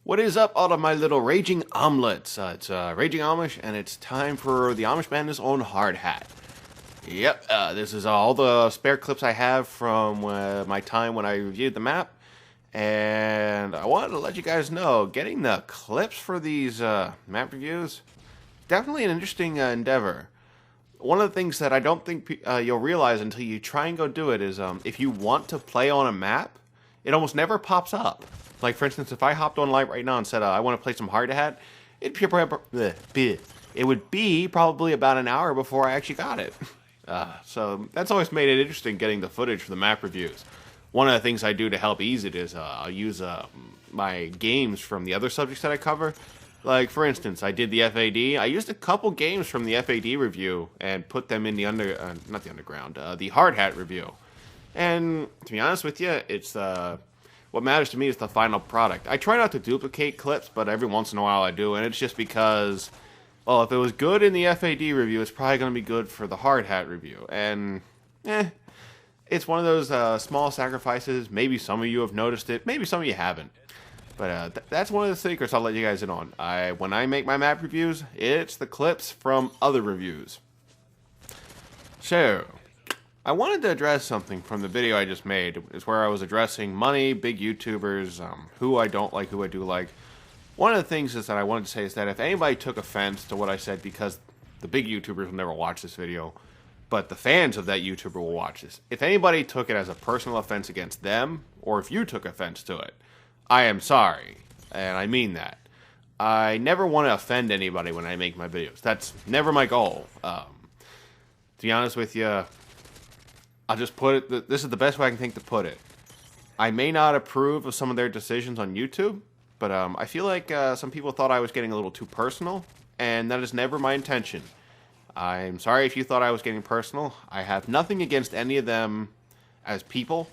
What is up, all of my little raging omelets? It's Raging Amish, and it's time for the Amish Madness on Hardhat. Yep, this is all the spare clips I have from my time when I reviewed the map, and I wanted to let you guys know, getting the clips for these map reviews, definitely an interesting endeavor. One of the things that I don't think you'll realize until you try and go do it is if you want to play on a map, it almost never pops up. Like, for instance, if I hopped on live right now and said I want to play some Hardhat, it would be probably about an hour before I actually got it. So that's always made it interesting getting the footage for the map reviews. One of the things I do to help ease it is I'll use my games from the other subjects that I cover. Like, for instance, I did the FAD. I used a couple games from the FAD review and put them in the not the underground, the Hardhat review. And to be honest with you, it's what matters to me is the final product. I try not to duplicate clips, but every once in a while I do, and it's just because, well, if it was good in the FAD review, it's probably going to be good for the Hardhat review. And, it's one of those small sacrifices. Maybe some of you have noticed it, maybe some of you haven't. But that's one of the secrets I'll let you guys in on. When I make my map reviews, it's the clips from other reviews. So, I wanted to address something from the video I just made. It's where I was addressing money, big YouTubers, who I don't like, who I do like. One of the things is that I wanted to say is that if anybody took offense to what I said, because the big YouTubers will never watch this video, but the fans of that YouTuber will watch this. If anybody took it as a personal offense against them, or if you took offense to it, I am sorry, and I mean that. I never want to offend anybody when I make my videos. That's never my goal. To be honest with you, I'll just put it, this is the best way I can think to put it. I may not approve of some of their decisions on YouTube, but I feel like some people thought I was getting a little too personal, and that is never my intention. I'm sorry if you thought I was getting personal. I have nothing against any of them as people.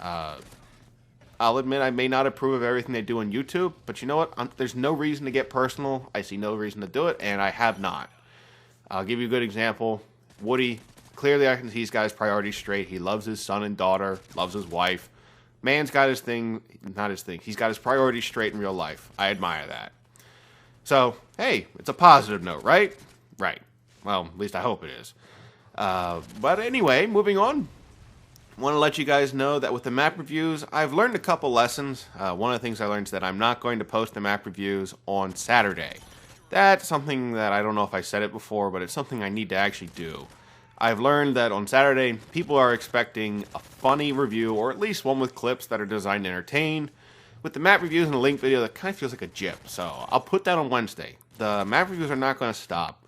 I'll admit I may not approve of everything they do on YouTube, but you know what? There's no reason to get personal. I see no reason to do it, and I have not. I'll give you a good example. Woody, clearly I can see he's got his priorities straight. He loves his son and daughter, loves his wife. Man's got his thing, not his thing. He's got his priorities straight in real life. I admire that. So, hey, it's a positive note, right? Right. Well, at least I hope it is. But anyway, moving on. I want to let you guys know that with the map reviews, I've learned a couple lessons. One of the things I learned is that I'm not going to post the map reviews on Saturday. That's something that I don't know if I said it before, but it's something I need to actually do. I've learned that on Saturday, people are expecting a funny review, or at least one with clips that are designed to entertain. With the map reviews and the link video, that kind of feels like a jip, so I'll put that on Wednesday. The map reviews are not going to stop.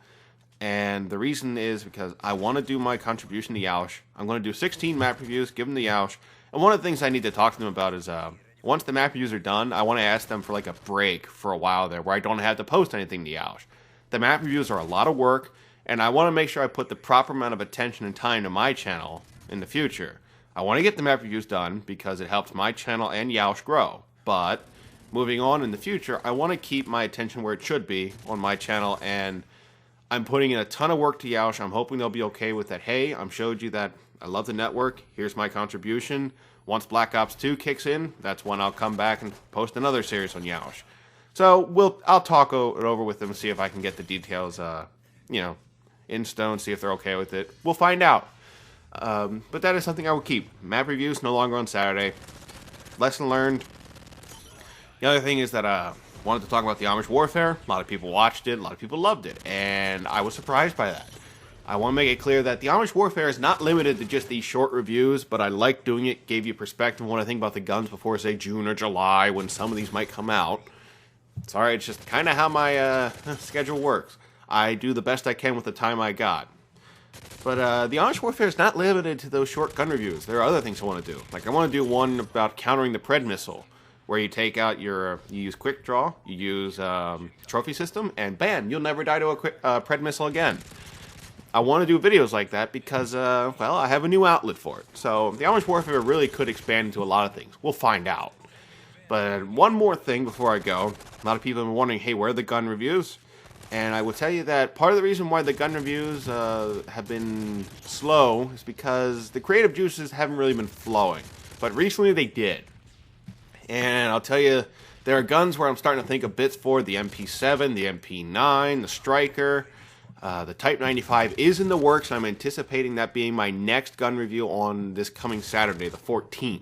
And the reason is because I want to do my contribution to Yoush. I'm going to do 16 map reviews, give them to Yoush. And one of the things I need to talk to them about is once the map reviews are done, I want to ask them for like a break for a while there where I don't have to post anything to Yoush. The map reviews are a lot of work, and I want to make sure I put the proper amount of attention and time to my channel in the future. I want to get the map reviews done because it helps my channel and Yoush grow. But moving on in the future, I want to keep my attention where it should be on my channel, and I'm putting in a ton of work to Yoush. I'm hoping they'll be okay with that. Hey, I've showed you that I love the network. Here's my contribution. Once Black Ops 2 kicks in, that's when I'll come back and post another series on Yoush. So I'll talk it over with them and see if I can get the details, in stone, see if they're okay with it. We'll find out. But that is something I will keep. Map reviews no longer on Saturday. Lesson learned. The other thing is that wanted to talk about the Amish warfare. A lot of people watched it. A lot of people loved it. And I was surprised by that. I want to make it clear that the Amish warfare is not limited to just these short reviews, but I like doing it, gave you perspective on what I think about the guns before, say, June or July, when some of these might come out. Sorry, it's just kind of how my schedule works. I do the best I can with the time I got. But the Amish warfare is not limited to those short gun reviews. There are other things I want to do. Like, I want to do one about countering the Pred missile, where you take out you use quick draw, you use trophy system, and bam, you'll never die to a Pred missile again. I want to do videos like that because, well, I have a new outlet for it. So the Amish warfare really could expand into a lot of things. We'll find out. But one more thing before I go. A lot of people have been wondering, hey, where are the gun reviews? And I will tell you that part of the reason why the gun reviews have been slow is because the creative juices haven't really been flowing. But recently they did. And I'll tell you, There are guns where I'm starting to think of bits for: the MP7, the MP9, the Striker. The Type 95 is in the works. I'm anticipating that being my next gun review on this coming Saturday, the 14th.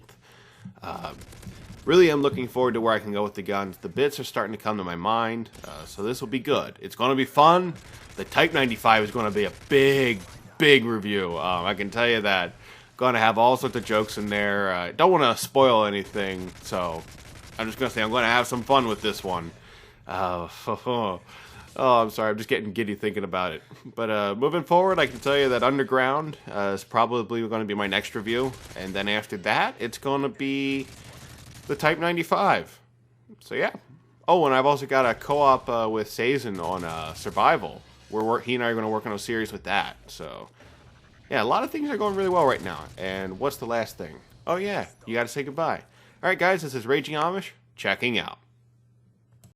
Really am looking forward to where I can go with the guns. The bits are starting to come to my mind, so this will be good. It's going to be fun. The Type 95 is going to be a big review. I can tell you that. Going to have all sorts of jokes in there. I don't want to spoil anything, so I'm just going to say I'm going to have some fun with this one. Oh, I'm sorry. I'm just getting giddy thinking about it. But moving forward, I can tell you that Underground is probably going to be my next review. And then after that, it's going to be the Type 95. So, yeah. Oh, and I've also got a co-op with Sazen on Survival. He and I are going to work on a series with that. So, yeah, a lot of things are going really well right now. And what's the last thing? Oh, yeah. You got to say goodbye. All right, guys. This is Raging Amish, checking out.